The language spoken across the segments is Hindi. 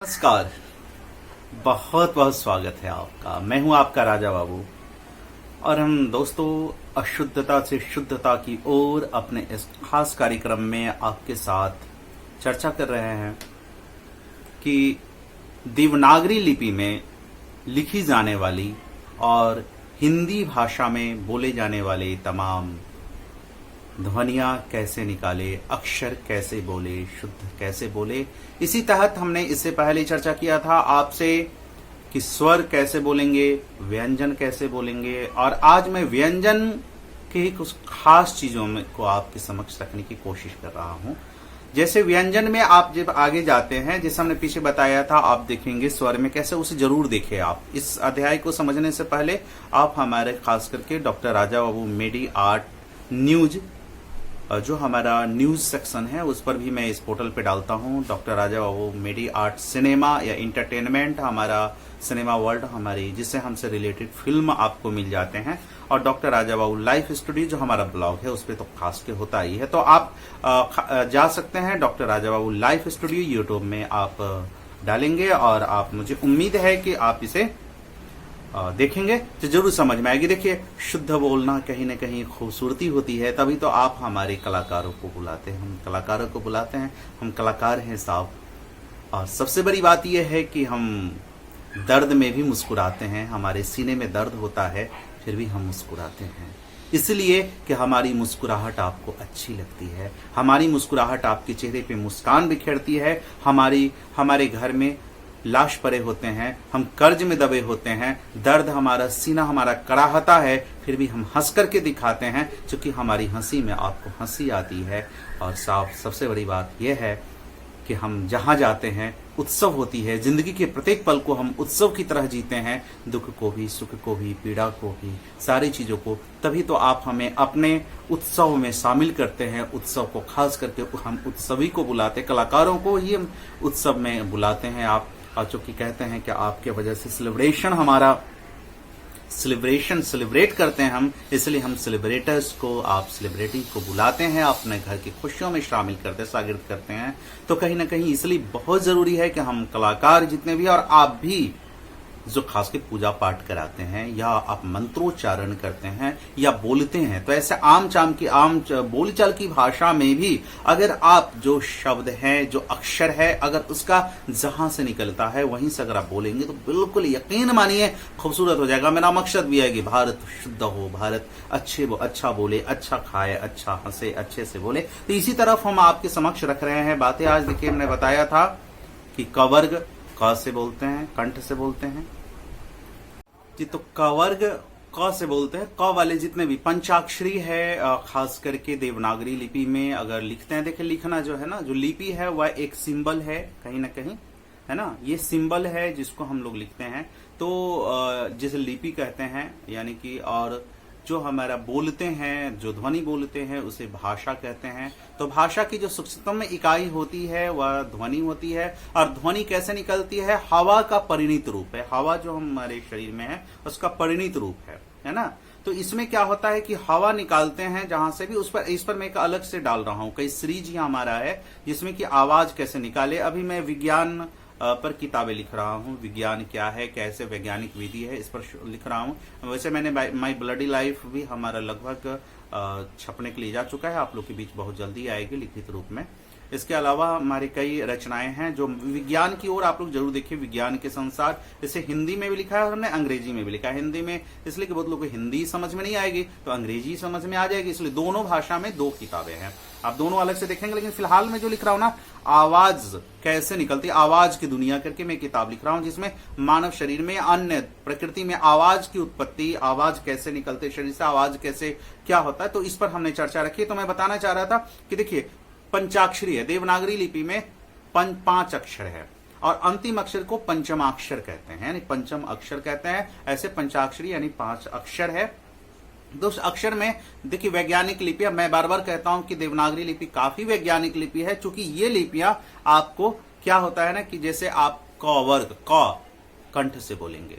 नमस्कार। बहुत बहुत स्वागत है आपका। मैं हूं आपका राजा बाबू और हम दोस्तों अशुद्धता से शुद्धता की ओर अपने इस खास कार्यक्रम में आपके साथ चर्चा कर रहे हैं कि देवनागरी लिपि में लिखी जाने वाली और हिंदी भाषा में बोले जाने वाले तमाम ध्वनियां कैसे निकाले, अक्षर कैसे बोले, शुद्ध कैसे बोले। इसी तहत हमने इससे पहले चर्चा किया था आपसे कि स्वर कैसे बोलेंगे, व्यंजन कैसे बोलेंगे, और आज मैं व्यंजन के कुछ खास चीजों में को आपके समक्ष रखने की कोशिश कर रहा हूं। जैसे व्यंजन में आप जब आगे जाते हैं, जैसे हमने पीछे बताया था, आप देखेंगे स्वर में कैसे, उसे जरूर देखें। आप इस अध्याय को समझने से पहले आप हमारे खास करके डॉक्टर राजा बाबू मेडी आर्ट न्यूज, जो हमारा न्यूज सेक्शन है, उस पर भी मैं इस पोर्टल पे डालता हूं। डॉक्टर राजा बाबू मेडी आर्ट सिनेमा या इंटरटेनमेंट, हमारा सिनेमा वर्ल्ड, हमारी जिससे हमसे रिलेटेड फिल्म आपको मिल जाते हैं। और doctor Raja Babu life studio जो हमारा ब्लॉग है, उस पर तो खास के होता ही है। तो आप जा सकते हैं doctor Raja Babu life studio, YouTube में आप डालेंगे और आप, मुझे उम्मीद है कि आप इसे देखेंगे तो जरूर समझ में आएगी। देखिए, शुद्ध बोलना कहीं ना कहीं खूबसूरती होती है, तभी तो आप हमारे कलाकारों को बुलाते हैं। हम कलाकारों को बुलाते हैं, हम कलाकार हैं साहब। और सबसे बड़ी बात यह है कि हम दर्द में भी मुस्कुराते हैं। हमारे सीने में दर्द होता है, फिर भी हम मुस्कुराते हैं, इसलिए कि हमारी मुस्कुराहट आपको अच्छी लगती है। हमारी मुस्कुराहट आपके चेहरे पे मुस्कान बिखेरती है। हमारे घर में लाश पड़े होते हैं, हम कर्ज में दबे होते हैं, दर्द हमारा, सीना हमारा कड़ाहता है, फिर भी हम हंस करके दिखाते हैं, क्योंकि हमारी हंसी में आपको हंसी आती है। और साफ सबसे बड़ी बात यह है कि हम जहां जाते हैं उत्सव होती है। जिंदगी के प्रत्येक पल को हम उत्सव की तरह जीते हैं, दुख को भी, सुख को भी, पीड़ा को भी, सारी चीजों को। तभी तो आप हमें अपने उत्सव में शामिल करते हैं। उत्सव को खास करके हम उत्सवी को बुलाते, कलाकारों को ही हम उत्सव में बुलाते हैं आप। और चूंकि कहते हैं कि आपके वजह से सेलिब्रेट करते हैं हम, इसलिए हम सेलिब्रेटर्स को, आप सेलिब्रिटी को बुलाते हैं, अपने घर की खुशियों में शामिल करते हैं, शागिर्द करते हैं। तो कहीं ना कहीं इसलिए बहुत जरूरी है कि हम कलाकार जितने भी, और आप भी जो खास के पूजा पाठ कराते हैं या आप मंत्रोच्चारण करते हैं या बोलते हैं, तो ऐसे आम बोलचाल की भाषा में भी अगर आप जो शब्द है, जो अक्षर है, अगर उसका जहां से निकलता है वहीं से अगर आप बोलेंगे तो बिल्कुल यकीन मानिए खूबसूरत हो जाएगा। मेरा मकसद भी है कि भारत शुद्ध हो, भारत अच्छा बोले, अच्छा खाए, अच्छा हंसे, अच्छे से बोले। तो इसी तरफ हम आपके समक्ष रख रहे हैं बातें। आज देखिए, हमने बताया था कि कवर्ग क से बोलते हैं, कंठ से बोलते हैं जी। तो कवर्ग क से बोलते हैं। क वाले जितने भी पंचाक्षरी है, खास करके देवनागरी लिपि में अगर लिखते हैं, देखिए लिखना जो है ना, जो लिपि है वह एक सिंबल है कहीं ना कहीं, है ना। ये सिंबल है जिसको हम लोग लिखते हैं। तो जिसे लिपि कहते हैं, यानी कि, और जो हमारा बोलते हैं, जो ध्वनि बोलते हैं, उसे भाषा कहते हैं। तो भाषा की जो सूक्ष्मतम इकाई होती है वह ध्वनि होती है। और ध्वनि कैसे निकलती है? हवा का परिणीत रूप है। हवा जो हमारे शरीर में है उसका परिणीत रूप है ना। तो इसमें क्या होता है कि हवा निकालते हैं जहां से भी, इस पर मैं एक अलग से डाल रहा हूं। कई सीरीज यहाँ हमारा है जिसमें कि आवाज कैसे निकाले। अभी मैं विज्ञान पर किताबें लिख रहा हूं। विज्ञान क्या है, कैसे वैज्ञानिक विधि है, इस पर लिख रहा हूं। वैसे मैंने माई ब्लडी लाइफ भी हमारा लगभग छपने के लिए जा चुका है, आप लोग के बीच बहुत जल्दी आएगी लिखित रूप में। इसके अलावा हमारी कई रचनाएं हैं जो विज्ञान की ओर आप लोग जरूर देखिए। विज्ञान के संसार, इसे हिंदी में भी लिखा है और हमने अंग्रेजी में भी लिखा है। हिंदी में इसलिए कि बहुत लोगों को हिंदी समझ में नहीं आएगी, तो अंग्रेजी समझ में आ जाएगी, इसलिए दोनों भाषा में 2 किताबें हैं। आप दोनों अलग से देखेंगे, लेकिन फिलहाल मैं जो लिख रहा हूं ना, आवाज कैसे निकलती है, आवाज की दुनिया करके मैं किताब लिख रहा हूं, जिसमें मानव शरीर में, अन्य प्रकृति में आवाज की उत्पत्ति, आवाज कैसे निकलते शरीर से, आवाज कैसे क्या होता है, तो इस पर हमने चर्चा रखी। तो मैं बताना चाह रहा था कि देखिए, पंचाक्षरी है। देवनागरी लिपि में 5 अक्षर है और अंतिम अक्षर को पंचमाक्षर कहते हैं, यानी पंचम अक्षर कहते हैं। ऐसे पंचाक्षरी यानी 5 अक्षर है। तो उस अक्षर में देखिए वैज्ञानिक लिपि, मैं बार बार कहता हूं कि देवनागरी लिपि काफी वैज्ञानिक लिपि है, क्योंकि ये लिपियां आपको क्या होता है ना, कि जैसे आप क वर्ग, क कंठ से बोलेंगे,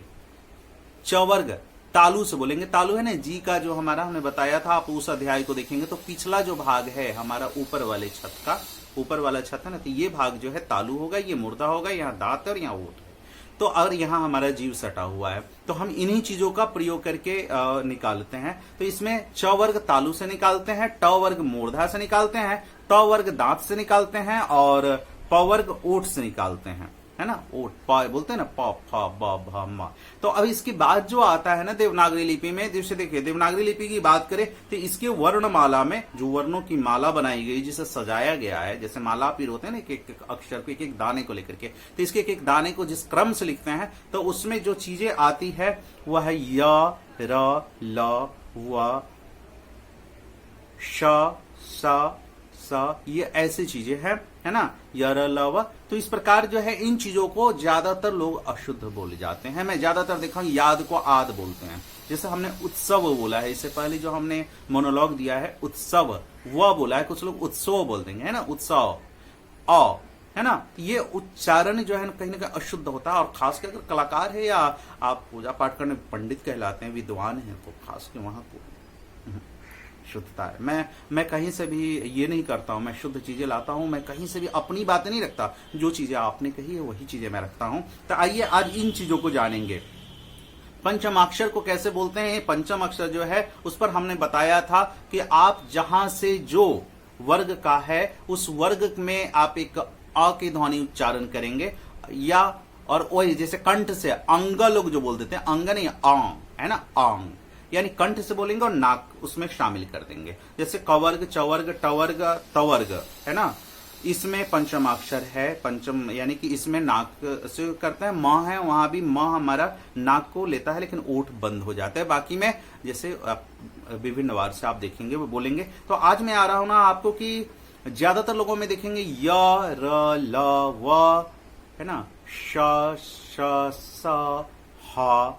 च वर्ग तालु से बोलेंगे। तालु है ना जी का, जो हमारा हमने बताया था, आप उस अध्याय को देखेंगे तो पिछला जो भाग है हमारा ऊपर वाले छत का, ऊपर वाला छत है ना, तो ये भाग जो है तालु होगा, ये मुर्दा होगा, यहाँ दांत और यहाँ ओठ है। तो अगर यहाँ हमारा जीव सटा हुआ है तो हम इन्हीं चीजों का प्रयोग करके निकालते हैं। तो इसमें च वर्ग तालु से निकालते हैं, ट वर्ग मूर्धा से निकालते हैं, त वर्ग दांत से निकालते हैं और प वर्ग ओठ से निकालते हैं, है ना। ओठ प बोलते हैं ना, प फ ब भ म। तो अब इसके बाद जो आता है ना देवनागरी लिपि में, जैसे देखिए देवनागरी लिपि की बात करें तो इसके वर्णमाला में जो वर्णों की माला बनाई गई, जिसे सजाया गया है, जैसे माला पीर होते हैं ना, एक एक अक्षर को, एक एक दाने को लेकर के, तो इसके एक एक दाने को जिस क्रम से लिखते हैं तो उसमें जो चीजें आती है वह है य, र, ल, व, श, स, ये ऐसी चीजें हैं, है ना, यर लव। तो इस प्रकार जो है इन चीजों को ज्यादातर लोग अशुद्ध बोले जाते हैं। मैं ज्यादातर देखा हूं याद को आद बोलते हैं। जैसे हमने उत्सव बोला है, इससे पहले जो हमने मोनोलॉग दिया है उत्सव वह बोला है, कुछ लोग उत्सव बोल देंगे, है ना, उत्सव अ, है ना। ये उच्चारण जो है कहीं ना कहीं अशुद्ध होता है। और खास कर अगर कलाकार है या आप पूजा पाठ करने पंडित कहलाते हैं, विद्वान हैं, तो खास कर वहां को शुद्धता है। मैं कहीं से भी ये नहीं करता हूं, मैं शुद्ध चीजें लाता हूं, मैं कहीं से भी अपनी बातें नहीं रखता। जो चीजें आपने कही है वही चीजें मैं रखता हूं। तो आइए आज इन चीजों को जानेंगे। पंचमाक्षर को कैसे बोलते हैं? पंचम अक्षर जो है उस पर हमने बताया था कि आप जहां से जो वर्ग का है उस वर्ग में आप एक अ की ध्वनि उच्चारण करेंगे, या और वही जैसे कंठ से अंग लोग जो बोल देते हैं, अंग नहीं आंग, है ना, आंग, यानी कंठ से बोलेंगे और नाक उसमें शामिल कर देंगे। जैसे कवर्ग, चवर्ग, टवर्ग, तवर्ग, है ना, इसमें पंचमाक्षर है। पंचम यानी कि इसमें नाक से करते हैं। म है, वहां भी म हमारा नाक को लेता है लेकिन ओठ बंद हो जाता है। बाकी में जैसे विभिन्न वार से आप देखेंगे वो बोलेंगे। तो आज मैं आ रहा हूं ना आपको कि ज्यादातर लोगों में देखेंगे य, र, ल, व, है ना, श, श, स, ह।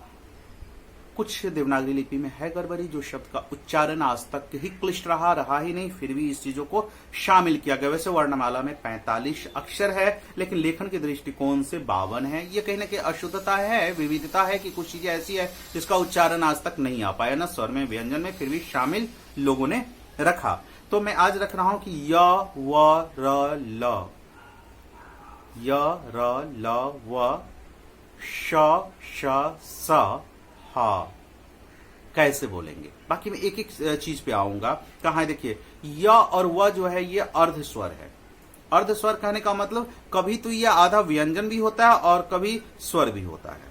कुछ देवनागरी लिपि में है गड़बड़ी, जो शब्द का उच्चारण आज तक ही क्लिष्ट रहा ही नहीं, फिर भी इस चीजों को शामिल किया गया। वैसे वर्णमाला में 45 अक्षर है लेकिन लेखन के दृष्टिकोण से 52 है। ये कहीं ना कहीं अशुद्धता है, विविधता है कि कुछ चीजें ऐसी है जिसका उच्चारण आज तक नहीं आ पाया, ना स्वर में, व्यंजन में, फिर भी शामिल लोगों ने रखा। तो मैं आज रख रहा हूं कि य, व, र, ल, य, र, ल, व, श, श, स, हा कैसे बोलेंगे। बाकी मैं एक एक चीज पे आऊंगा। कहा देखिए य और व जो है ये अर्ध स्वर है। अर्ध स्वर कहने का मतलब कभी तो ये आधा व्यंजन भी होता है और कभी स्वर भी होता है,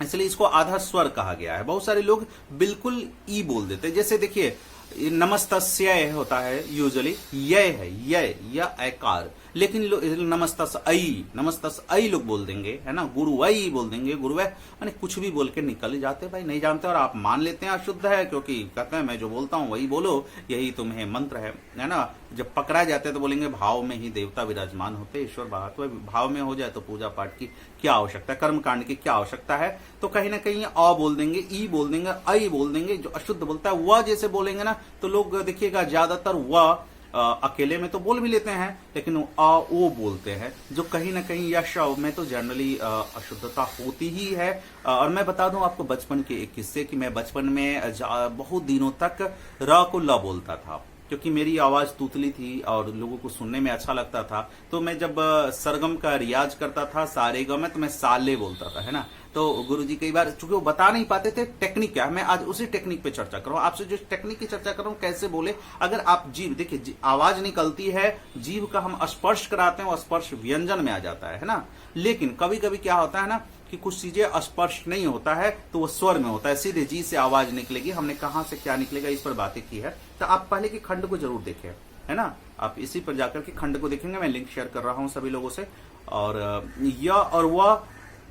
इसलिए इसको आधा स्वर कहा गया है। बहुत सारे लोग बिल्कुल ई बोल देते हैं। जैसे देखिए नमस्तस्य होता है, यूजुअली य है, य एकार, लेकिन नमस्तस ऐ लोग बोल देंगे, है ना, गुरुवई बोल देंगे, गुरुवै, माने कुछ भी बोल के निकल जाते भाई, नहीं जानते और आप मान लेते हैं अशुद्ध है, क्योंकि कहते हैं मैं जो बोलता हूं वही बोलो, यही तुम्हें मंत्र है ना। जब पकड़ा जाते हैं तो बोलेंगे भाव में ही देवता विराजमान होते, ईश्वर बाहर, तो भाव में हो जाए तो पूजा पाठ की क्या आवश्यकता है, कर्म कांड की क्या आवश्यकता है। तो कहीं ना कहीं अ बोल देंगे, ई बोल देंगे, ऐ बोल देंगे। जो अशुद्ध बोलता है वह जैसे बोलेंगे ना तो लोग देखिएगा ज्यादातर वह अकेले में तो बोल भी लेते हैं लेकिन आ ओ बोलते हैं, जो कहीं ना कहीं या शव में तो जनरली अशुद्धता होती ही है। और मैं बता दूं आपको बचपन के एक किस्से कि मैं बचपन में बहुत दिनों तक र को ल बोलता था, क्योंकि मेरी आवाज तूतली थी और लोगों को सुनने में अच्छा लगता था। तो मैं जब सरगम का रियाज करता था सारे ग में, तो मैं साले बोलता था, है ना। तो गुरुजी कई बार, चूंकि वो बता नहीं पाते थे टेक्निक क्या है, मैं आज उसी टेक्निक पे चर्चा कर रहा हूं आपसे। जो टेक्निक की चर्चा कर रहा हूं कैसे बोले, अगर आप जीव देखिए, आवाज निकलती है, जीव का हम स्पर्श कराते हैं, वो स्पर्श व्यंजन में आ जाता है ना। लेकिन कभी कभी क्या होता है ना कि कुछ चीजें स्पर्श नहीं होता है तो वो स्वर में होता है, सीधे जी से आवाज निकलेगी। हमने कहां से क्या निकलेगा इस पर बातें की है, तो आप पहले के खंड को जरूर देखें, है ना। आप इसी पर जाकर के खंड को देखेंगे, मैं लिंक शेयर कर रहा हूं सभी लोगों से। और य और वह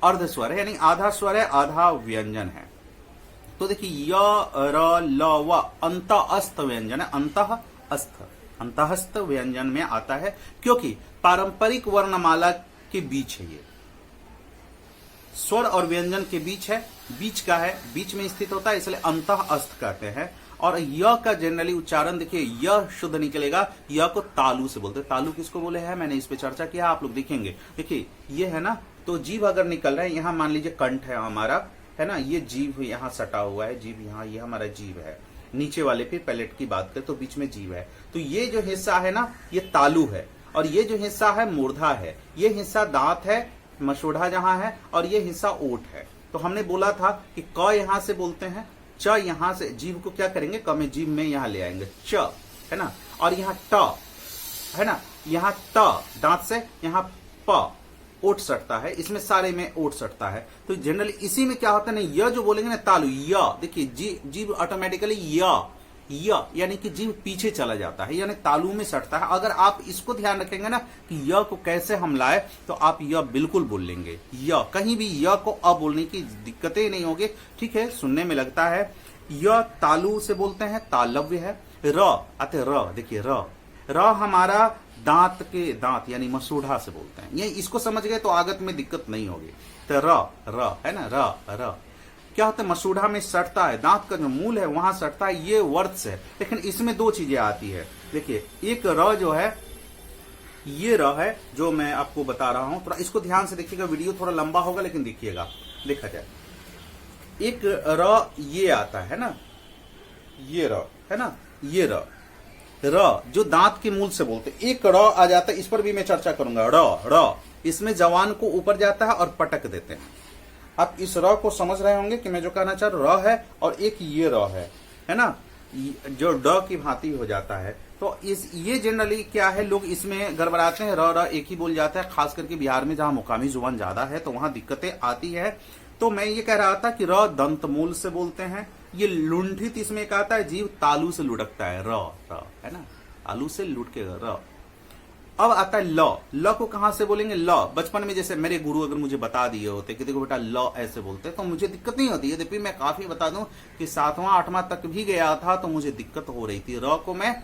अर्ध स्वर है, यानी आधा स्वर है आधा व्यंजन है। तो देखिए य र ल व अंत अस्त व्यंजन है, अंतहस्त व्यंजन में आता है, क्योंकि पारंपरिक वर्णमाला के बीच है, ये स्वर और व्यंजन के बीच है, बीच का है, बीच में स्थित होता है, इसलिए अंतः अस्त कहते हैं। और य का जनरली उच्चारण देखिए, य शुद्ध निकलेगा, य को तालु से बोलते हैं। तालु किसको बोले हैं, मैंने इस पे चर्चा किया, आप लोग देखेंगे। देखिए ये है ना, तो जीभ अगर निकल रहा है, यहां मान लीजिए कंठ है हमारा, है ना, ये जीभ यहां सटा हुआ है, जीभ यहां, ये हमारा जीभ है। नीचे वाले पे पैलेट की बात करें तो बीच में जीभ है, तो ये जो हिस्सा है ना ये तालु है। और ये जो हिस्सा है मूर्धा है, ये हिस्सा दांत है, मसूढ़ा जहां है, और ये हिस्सा ओठ है। तो हमने बोला था कि क यहां से बोलते हैं, च यहां से जीभ को क्या करेंगे, क में जीभ में यहां ले आएंगे, च, है ना, और यहां ट, है ना, यहां त दांत से, यहां प ओठ सटता है, इसमें सारे में ओठ सटता है। तो जनरली इसी में क्या होता है ना, य जो बोलेंगे ना तालु, य, देखिए जीभ ऑटोमेटिकली य यानी कि जीभ पीछे चला जाता है, यानी तालु में सटता है। अगर आप इसको ध्यान रखेंगे ना कि य को कैसे हम लाए, तो आप य बिल्कुल बोल लेंगे। य कहीं भी य को अ बोलने की दिक्कतें नहीं होगी, ठीक है, सुनने में लगता है। य तालु से बोलते हैं, तालव्य है। र आते र, देखिए र हमारा दांत यानी मसूढ़ा से बोलते हैं। ये इसको समझ गए तो आगत में दिक्कत नहीं होगी। तो र है ना, र क्या होता है, मसूढ़ा में सटता है, दांत का जो मूल है वहां सटता है, ये वर्ड्स है। लेकिन इसमें दो चीजें आती है, देखिए एक र जो है, ये र है जो मैं आपको बता रहा हूं, थोड़ा इसको ध्यान से देखिएगा, वीडियो थोड़ा लंबा होगा लेकिन देखिएगा, देखा जाए। एक र ये आता है ना, ये र है ना, ये र जो दांत के मूल से बोलते हैं। एक र आ जाता है, इस पर भी मैं चर्चा करूंगा। र इसमें जवान को ऊपर जाता है और पटक देते हैं। आप इस र को समझ रहे होंगे कि मैं जो कहना चाह रहा हूं, र है और एक ये र है ना, जो ड की भांति हो जाता है। तो ये जनरली क्या है, लोग इसमें गड़बड़ाते हैं, र एक ही बोल जाता है, खास करके बिहार में जहां मुकामी जुबान ज्यादा है तो वहां दिक्कतें आती है। तो मैं ये कह रहा था कि र दंत मूल से बोलते हैं। ये लुंठित इसमें एक आता है, जीव तालू से लुढ़कता है, र है ना, आलू से लुढ़ के र। अब आता है ल को कहां से बोलेंगे, ल बचपन में जैसे मेरे गुरु अगर मुझे बता दिए होते कि देखो बेटा ल ऐसे बोलते हैं, तो मुझे दिक्कत नहीं होती। यद्यपि मैं काफी बता दूं कि 7वां 8वां तक भी गया था तो मुझे दिक्कत हो रही थी। र को मैं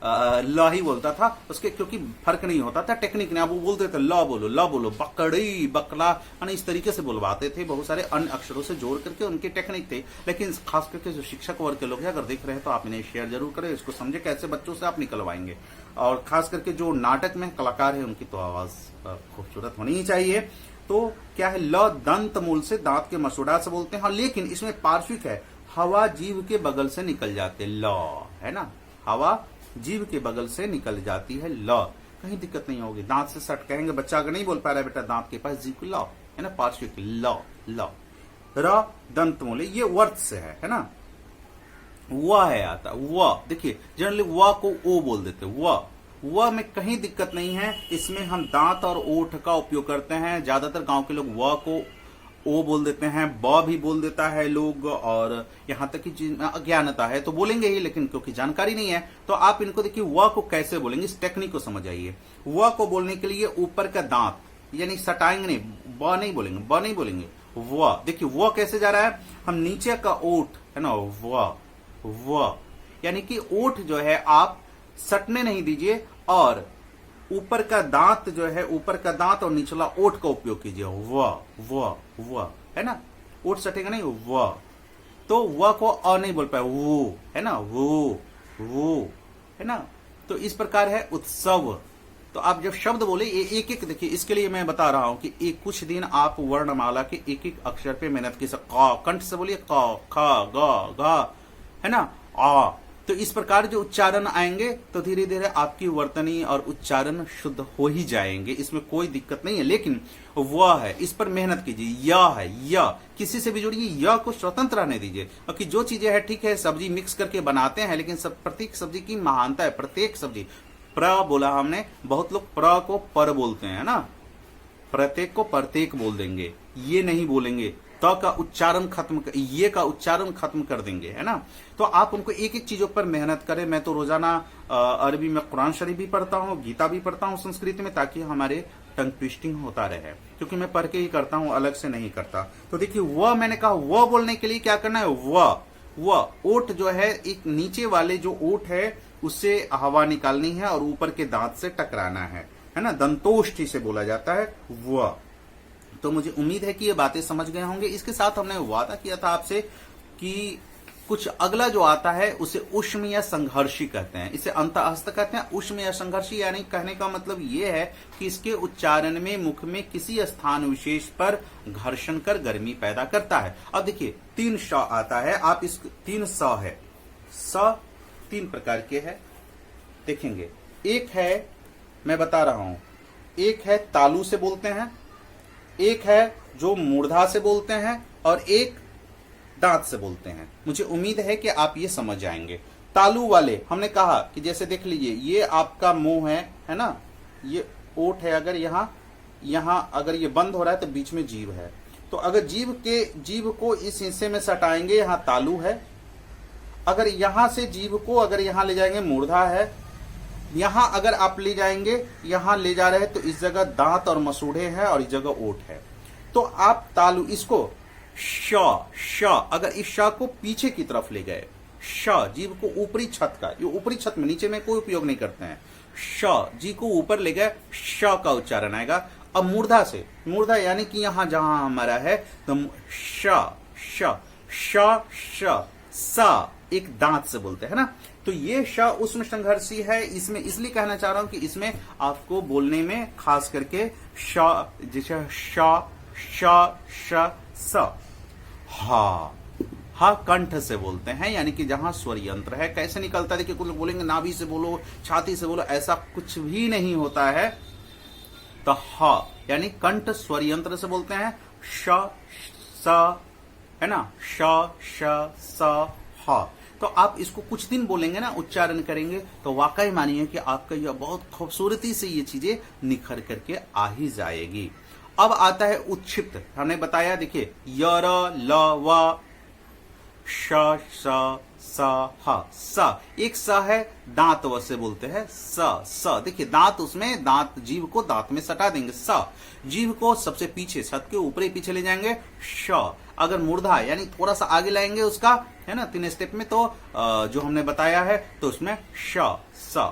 ल ही बोलता था उसके, क्योंकि फर्क नहीं होता था, टेक्निक नहीं। अब वो बोलते थे ल बोलो, बकड़ी बकला, इस तरीके से बुलवाते थे, बहुत सारे अन्य अक्षरों से जोड़ करके, उनकी टेक्निक थे। लेकिन खास करके जो शिक्षक वर्ग के लोग हैं, अगर देख रहे हैं तो आप इन्हें शेयर जरूर करें, इसको समझे कैसे बच्चों से आप निकलवाएंगे। और खास करके जो नाटक में कलाकार है उनकी तो आवाज खूबसूरत होनी ही चाहिए। तो क्या है, ल दंत मूल से, दांत के मसूढ़ा से बोलते हैं। लेकिन इसमें पार्श्विक है, हवा जीभ के बगल से निकल जाते, ल है ना, हवा जीभ के बगल से निकल जाती है, ल, कहीं दिक्कत नहीं होगी। दांत से सट कहेंगे, बच्चा अगर नहीं बोल पा रहा है बेटा दांत के पास, जीभ ल है ना, पार्श्विक ल। र दंत मूल, ये वर्त से है ना। व है आता, व देखिए जनरली व को ओ बोल देते, व में कहीं दिक्कत नहीं है। इसमें हम दांत और ओठ का उपयोग करते हैं। ज्यादातर गांव के लोग व को ओ बोल देते हैं, ब भी बोल देता है लोग, और यहां तक कि अज्ञानता है तो बोलेंगे ही, लेकिन क्योंकि जानकारी नहीं है तो आप इनको देखिए व को कैसे बोलेंगे, इस टेक्निक को समझ आइए। व को बोलने के लिए ऊपर का दांत यानी सटाएंगे नहीं, ब नहीं बोलेंगे, व देखिए व कैसे जा रहा है, हम नीचे का ओठ है ना, व यानी कि ओठ जो है आप सटने नहीं दीजिए, और ऊपर का दांत जो है, ऊपर का दांत और निचला ओठ का उपयोग कीजिए, व है ना, ओठ सटेगा नहीं, व। तो व को अ नहीं बोल पाए, वो है ना, वो है ना। तो इस प्रकार है उत्सव। तो आप जब शब्द बोले एक एक देखिए, इसके लिए मैं बता रहा हूं कि एक कुछ दिन आप वर्णमाला के एक एक अक्षर पे मेहनत की, कंठ से बोलिए, क ख ग घ है ना, आ। तो इस प्रकार जो उच्चारण आएंगे तो धीरे धीरे आपकी वर्तनी और उच्चारण शुद्ध हो ही जाएंगे, इसमें कोई दिक्कत नहीं है। लेकिन वह है, इस पर मेहनत कीजिए। य है, य किसी से भी जोड़िए, य को स्वतंत्र रहने दीजिए। क्योंकि जो चीजें है ठीक है, सब्जी मिक्स करके बनाते हैं, लेकिन प्रत्येक सब्जी की महानता है। प्रत्येक सब्जी, प्र बोला हमने, बहुत लोग प्र को पर बोलते हैं ना, प्रत्येक को प्रत्येक बोल देंगे, ये नहीं बोलेंगे, त का उच्चारण खत्म, ये का उच्चारण खत्म कर देंगे, है ना। तो आप उनको एक एक चीजों पर मेहनत करें। मैं तो रोजाना अरबी में कुरान शरीफ भी पढ़ता हूँ, गीता भी पढ़ता हूँ संस्कृत में, ताकि हमारे टंग ट्विस्टिंग होता रहे, क्योंकि मैं पढ़ के ही करता हूँ, अलग से नहीं करता। तो देखिए व मैंने कहा, व बोलने के लिए क्या करना है, व ओठ जो है, एक नीचे वाले जो ओठ है उससे हवा निकालनी है और ऊपर के दांत से टकराना है ना, दंतोष्ठी से बोला जाता है व। तो मुझे उम्मीद है कि ये बातें समझ गए होंगे। इसके साथ हमने वादा किया था आपसे कि कुछ अगला जो आता है उसे उष्म या संघर्षी कहते हैं, इसे अंतःस्थ कहते हैं। उष्म या संघर्षी यानी कहने का मतलब ये है कि इसके उच्चारण में मुख में किसी स्थान विशेष पर घर्षण कर गर्मी पैदा करता है। अब देखिए 3 श आता है, आप इस 3 स है, स 3 प्रकार के है, देखेंगे। एक है मैं बता रहा हूं, एक है तालु से बोलते हैं, एक है जो मूर्धा से बोलते हैं, और एक दांत से बोलते हैं। मुझे उम्मीद है कि आप ये समझ जाएंगे। तालु वाले हमने कहा कि जैसे देख लीजिए, ये आपका मुंह है ना, ये ओठ है, अगर यहां अगर ये बंद हो रहा है तो बीच में जीभ है। तो अगर जीभ को इस हिस्से में सटाएंगे, यहां तालु है। अगर यहां से जीभ को अगर यहां ले जाएंगे, मूर्धा है। यहां अगर आप ले जाएंगे, यहां ले जा रहे हैं तो इस जगह दांत और मसूड़े हैं, और इस जगह ओठ है। तो आप तालु, इसको श अगर इस श को पीछे की तरफ ले गए, श जीभ को ऊपरी छत का, ये ऊपरी छत में, नीचे में कोई उपयोग नहीं करते हैं। श जी को ऊपर ले गए, श का उच्चारण आएगा। अब मूर्धा से, मूर्धा यानी कि यहां जहां हमारा है, तो श सा एक दांत से बोलते हैं ना। तो ये श उष्म संघर्षी है। इसमें इसलिए कहना चाह रहा हूं कि इसमें आपको बोलने में खास करके श, जैसे श स, हा कंठ से बोलते हैं, यानी कि जहां स्वर यंत्र है। कैसे निकलता है देखिए, कुछ लोग बोलेंगे नाभि से बोलो, छाती से बोलो, ऐसा कुछ भी नहीं होता है। तो हा यानी कंठ स्वर यंत्र से बोलते हैं। श स है ना, श स हा। तो आप इसको कुछ दिन बोलेंगे ना, उच्चारण करेंगे, तो वाकई मानिए कि आपका यह बहुत खूबसूरती से ये चीजें निखर करके आ ही जाएगी। अब आता है उच्छिप्त। हमने बताया देखिए, य र ल व श स ह। स एक स है, दांत व से बोलते हैं। स देखिए, दांत, उसमें दांत, जीभ को दांत में सटा देंगे। स जीभ को सबसे पीछे, छत के ऊपर ही पीछे ले जाएंगे। श अगर मूर्धा यानी थोड़ा सा आगे लाएंगे उसका, है ना, 3 स्टेप में, तो जो हमने बताया है, तो उसमें श स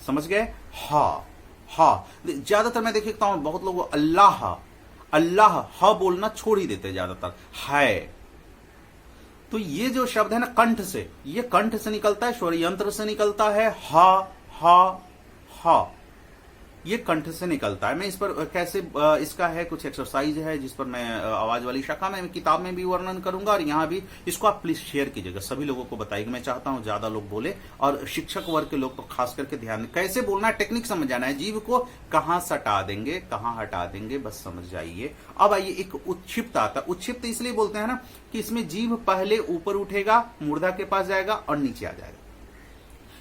समझ गए। हा ज्यादातर मैं देखता हूं बहुत लोग अल्लाह ह बोलना छोड़ ही देते ज्यादातर, है। तो ये जो शब्द है ना, कंठ से, ये कंठ से निकलता है, स्वर यंत्र से निकलता है। हा ये कंठ से निकलता है। मैं इस पर कैसे, इसका है कुछ एक्सरसाइज है जिस पर मैं आवाज वाली शाखा में किताब में भी वर्णन करूंगा, और यहां भी। इसको आप प्लीज शेयर कीजिएगा, सभी लोगों को बताइएगा। मैं चाहता हूं ज्यादा लोग बोले, और शिक्षक वर्ग के लोग तो खास करके ध्यान, कैसे बोलना है, टेक्निक समझ आना है। जीभ को कहां सटा देंगे, कहां हटा देंगे, बस समझ जाइए। अब आइए, एक उच्छिप्त आता है। उच्छिप्त इसलिए बोलते हैं ना कि इसमें जीभ पहले ऊपर उठेगा, मूर्धा के पास जाएगा और नीचे आ जाएगा।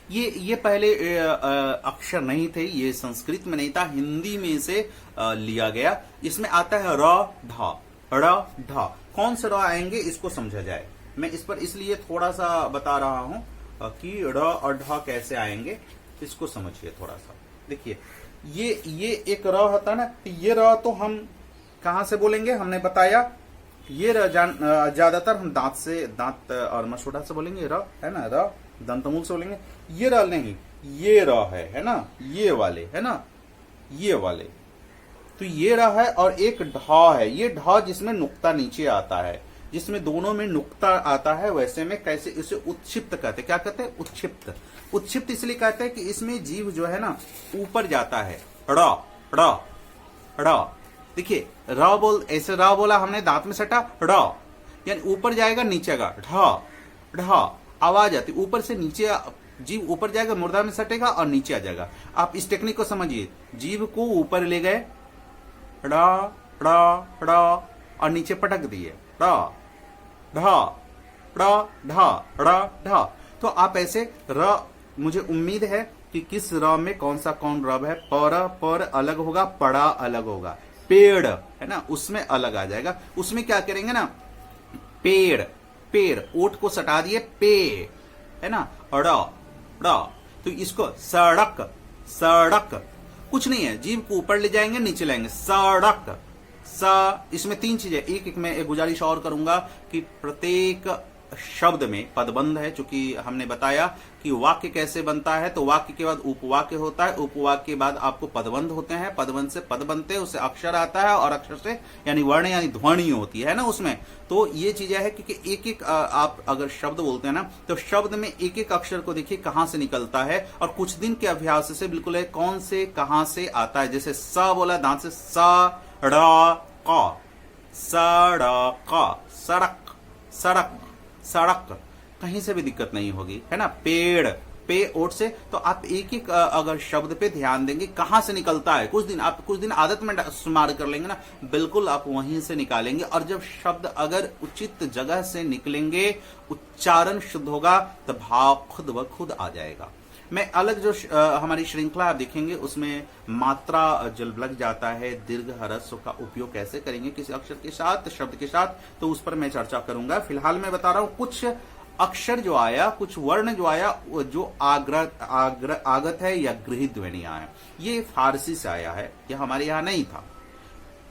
ये पहले अक्षर नहीं थे, ये संस्कृत में नहीं था, हिंदी में से लिया गया। इसमें आता है र ढ। कौन से र आएंगे इसको समझा जाए। मैं इस पर इसलिए थोड़ा सा बता रहा हूं कि र और ढ कैसे आएंगे, इसको समझिए थोड़ा सा। देखिए, ये एक र होता ना, ये र तो हम कहां से बोलेंगे, हमने बताया ये र ज्यादातर हम दांत और मसूड़ा से बोलेंगे, र है ना, र दंतमूल से बोलेंगे। ये र नहीं, ये र है ना, ये वाले, है ना, ये वाले। तो ये र है, और एक ढ है। ये ढ जिसमें नुक्ता नीचे आता है, जिसमें दोनों में नुक्ता आता है, वैसे में कैसे इसे उच्छिप्त कहते हैं। क्या कहते हैं, उच्छिप्त। उच्छिप्त इसलिए कहते हैं कि इसमें जीभ जो है ना ऊपर जाता है। र देखिए, ऐसे र बोला हमने, दांत में सटा, र यानी ऊपर जाएगा, नीचे आएगा। ढ आवाज आती, ऊपर से नीचे, जीभ ऊपर जाएगा, मूर्धा में सटेगा और नीचे आ जाएगा। आप इस टेक्निक को समझिए। जीभ को ऊपर ले गए, ड़ और नीचे पटक दिए, ढ। तो आप ऐसे र, मुझे उम्मीद है कि किस र में कौन रब है। पर अलग होगा, पड़ा अलग होगा। पेड़ है ना, उसमें अलग आ जाएगा। उसमें क्या करेंगे ना, पेड़ ओठ को सटा दिए, पे है ना, ड़। तो इसको सड़क कुछ नहीं है, जीभ को ऊपर ले जाएंगे, नीचे लाएंगे, सड़क। इसमें 3 चीजें। एक मैं एक गुजारिश और करूंगा कि प्रत्येक शब्द में पदबंध है। चूंकि हमने बताया कि वाक्य कैसे बनता है, तो वाक्य के बाद उपवाक्य होता है, उपवाक्य के बाद आपको पदबंध होते हैं, पदबंध से पद बनते हैं, उससे अक्षर आता है, और अक्षर से यानी वर्ण यानी ध्वनि होती है ना उसमें। तो ये चीजें है क्योंकि एक आप अगर शब्द बोलते हैं ना, तो शब्द में एक अक्षर को देखिए कहां से निकलता है, और कुछ दिन के अभ्यास से बिल्कुल है कौन से कहां से आता है। जैसे स बोला, दांत से सड़क, कहीं से भी दिक्कत नहीं होगी, है ना। पेड़, पे ओट से, तो आप एक एक अगर शब्द पे ध्यान देंगे कहां से निकलता है, कुछ दिन आदत में शुमार कर लेंगे ना, बिल्कुल आप वहीं से निकालेंगे। और जब शब्द अगर उचित जगह से निकलेंगे, उच्चारण शुद्ध होगा, तो भाव खुद ब खुद आ जाएगा। मैं अलग जो हमारी श्रृंखला आप देखेंगे उसमें मात्रा जब लग जाता है, दीर्घ ह्रस्व का उपयोग कैसे करेंगे किसी अक्षर के साथ, शब्द के साथ, तो उस पर मैं चर्चा करूंगा। फिलहाल मैं बता रहा हूं कुछ अक्षर जो आया, कुछ वर्ण जो आया, जो आगत है या गृहीत ध्वनि आया, ये फारसी से आया है, यह हमारे यहाँ नहीं था।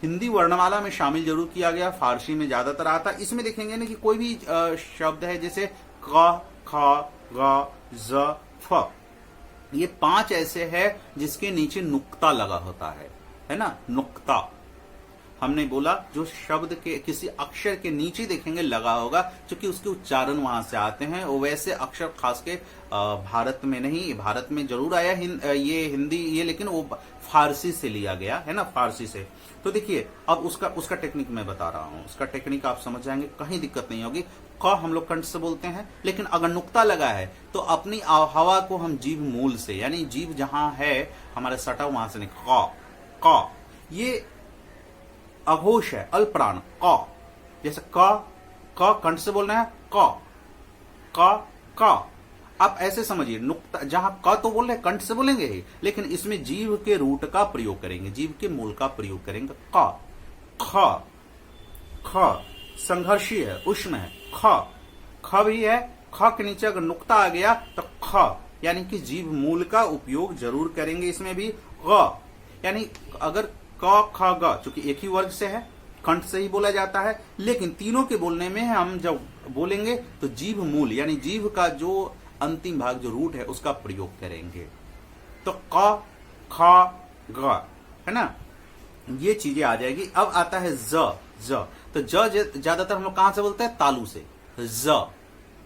हिंदी वर्णमाला में शामिल जरूर किया गया, फारसी में ज्यादातर आता। इसमें देखेंगे ना कि कोई भी शब्द है जैसे क, ख, ग, ज, फ, ये 5 ऐसे हैं जिसके नीचे नुक्ता लगा होता है ना, नुक्ता। हमने बोला जो शब्द के किसी अक्षर के नीचे देखेंगे लगा होगा, क्योंकि उसके उच्चारण वहां से आते हैं। और वैसे अक्षर खास के भारत में नहीं, भारत में जरूर आया ये हिंदी ये, लेकिन वो फारसी से लिया गया है ना, फारसी से। तो देखिए अब उसका टेक्निक मैं बता रहा हूं, उसका टेक्निक आप समझ जाएंगे, कहीं दिक्कत नहीं होगी। क हम लोग कंठ से बोलते हैं, लेकिन अगर नुक्ता लगा है तो अपनी हवा को हम जीभ मूल से, यानी जीभ जहां है हमारे सटा वहां से क, ये अघोष है, अल्पप्राण क, जैसे क कंठ से बोलना है क। आप ऐसे समझिए, नुक्ता जहां क तो बोल रहे कंठ से बोलेंगे ही, लेकिन इसमें जीव के रूट का प्रयोग करेंगे, जीव के मूल का प्रयोग करेंगे। क, ख संघर्षी है, उष्ण है, ख भी है, ख के नीचे अगर नुक्ता आ गया तो ख, यानी कि जीव मूल का उपयोग जरूर करेंगे। इसमें भी ग, यानी अगर क ख ग, चूंकि एक ही वर्ग से है, कंठ से ही बोला जाता है, लेकिन तीनों के बोलने में हम जब बोलेंगे तो जीव मूल यानी जीव का जो अंतिम भाग जो रूट है उसका प्रयोग करेंगे। तो क ख ग है ना, ये चीजें आ जाएगी। अब आता है ज, तो ज्यादातर हम लोग कहां से बोलते हैं, तालु से, ज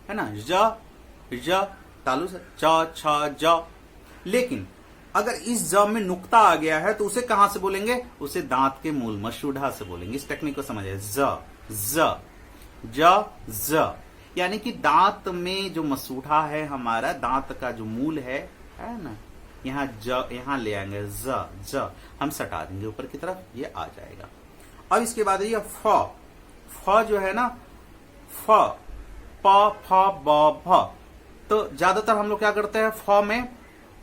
है ना, ज तालु से, च छ ज। लेकिन अगर इस ज में नुक्ता आ गया है तो उसे कहां से बोलेंगे, उसे दांत के मूल मसूढ़ा से बोलेंगे। इस टेक्निक को समझिए, ज यानी कि दांत में जो मसूढ़ा है हमारा, दांत का जो मूल है ना, यहां ले आएंगे, ज हम सटा देंगे ऊपर की तरफ, ये आ जाएगा। अब इसके बाद ये फ जो है ना, फ प फ ब भ, तो ज्यादातर हम लोग क्या करते हैं फ में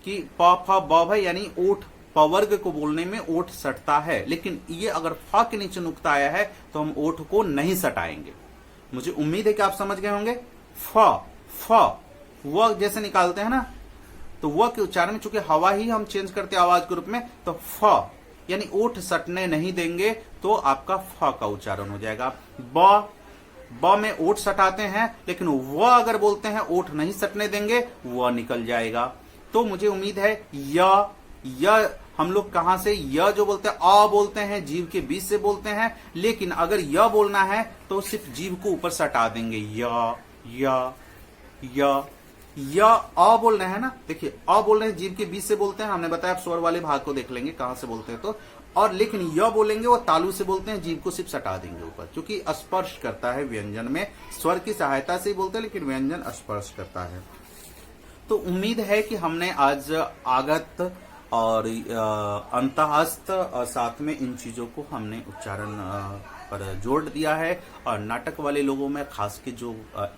कि प फ ब भ, यानी ओठ पवर्ग को बोलने में ओठ सटता है, लेकिन ये अगर फ के नीचे नुक्ता आया है तो हम ओठ को नहीं सटाएंगे। मुझे उम्मीद है कि आप समझ गए होंगे। फ व जैसे निकालते हैं ना, तो व के उच्चारण में चूंकि हवा ही हम चेंज करते हैं आवाज के रूप में, तो फ यानी ओठ सटने नहीं देंगे तो आपका फ का उच्चारण हो जाएगा। ब में ओठ सटाते हैं, लेकिन व अगर बोलते हैं ओठ नहीं सटने देंगे, व निकल जाएगा। तो मुझे उम्मीद है य हम लोग कहां से य जो बोलते हैं, अ बोलते हैं, जीव के बीच से बोलते हैं, लेकिन अगर य बोलना है तो सिर्फ जीव को ऊपर सटा देंगे। य अ बोल रहे हैं ना, देखिए अ बोल रहे हैं, जीव के बीच से बोलते हैं, हमने बताया आप स्वर वाले भाग को देख लेंगे कहां से बोलते हैं तो। और लेकिन य बोलेंगे वो तालु से बोलते हैं, जीव को सिर्फ सटा देंगे ऊपर, क्योंकि स्पर्श करता है व्यंजन में, स्वर की सहायता से ही बोलते हैं लेकिन व्यंजन स्पर्श करता है। तो उम्मीद है कि हमने आज आगत और अंतःस्थ साथ में इन चीजों को हमने उच्चारण पर जोड़ दिया है। और नाटक वाले लोगों में खास के जो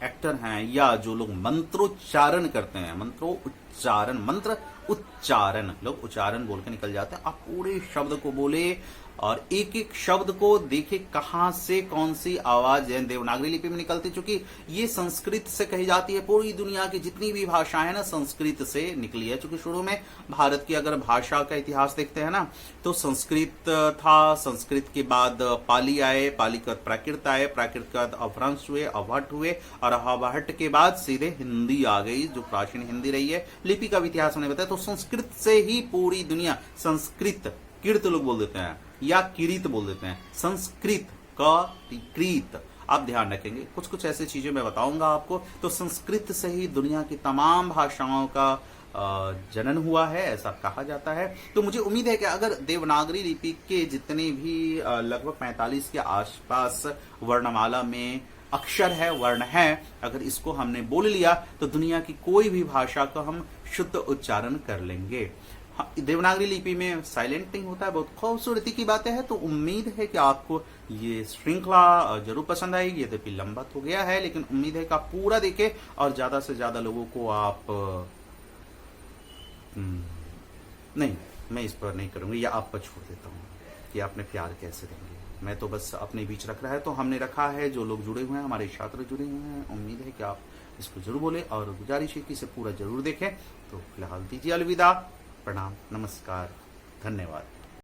एक्टर हैं या जो लोग मंत्रोच्चारण करते हैं, मंत्र उच्चारण, लोग उच्चारण बोल के निकल जाते हैं, आप पूरे शब्द को बोले और एक एक शब्द को देखे कहां से कौन सी आवाज देवनागरी लिपि में निकलती, चूंकि ये संस्कृत से कही जाती है। पूरी दुनिया की जितनी भी भाषाएं हैं ना संस्कृत से निकली है, चूंकि शुरू में भारत की अगर भाषा का इतिहास देखते हैं ना तो संस्कृत था, संस्कृत के बाद पाली आए, पाली के बाद प्राकृत आए, प्राकृत के बाद अपभ्रंश हुए, अवहट हुए, और अवहट के बाद सीधे हिंदी आ गई जो प्राचीन हिंदी रही है। लिपि का इतिहास हमने बताया, तो संस्कृत से ही पूरी दुनिया, संस्कृत कीर्त लोग बोल देते हैं या किरीत बोल देते हैं, संस्कृत कृत, आप ध्यान रखेंगे। कुछ कुछ ऐसी चीजें मैं बताऊंगा आपको। तो संस्कृत से ही दुनिया की तमाम भाषाओं का जनन हुआ है, ऐसा कहा जाता है। तो मुझे उम्मीद है कि अगर देवनागरी लिपि के जितने भी लगभग 45 के आसपास वर्णमाला में अक्षर है, वर्ण है, अगर इसको हमने बोल लिया तो दुनिया की कोई भी भाषा का हम शुद्ध उच्चारण कर लेंगे। देवनागरी लिपि में साइलेंटिंग होता है, बहुत खूबसूरती की बातें हैं। तो उम्मीद है कि आपको ये श्रृंखला जरूर पसंद आएगी। यद्यपि लंबा तो गया है, लेकिन उम्मीद है कि आप पूरा देखें और ज्यादा से ज्यादा लोगों को आप नहीं, मैं इस पर नहीं करूंगी, या आप पर छोड़ देता हूँ कि आपने प्यार कैसे देंगे। मैं तो बस अपने बीच रख रहा है, तो हमने रखा है। जो लोग जुड़े हुए हैं, हमारे छात्र जुड़े हुए हैं, उम्मीद है कि आप इसको जरूर बोले और गुजारिश है कि इसे पूरा जरूर देखें। तो फिलहाल दीजिए अलविदा, प्रणाम, नमस्कार, धन्यवाद।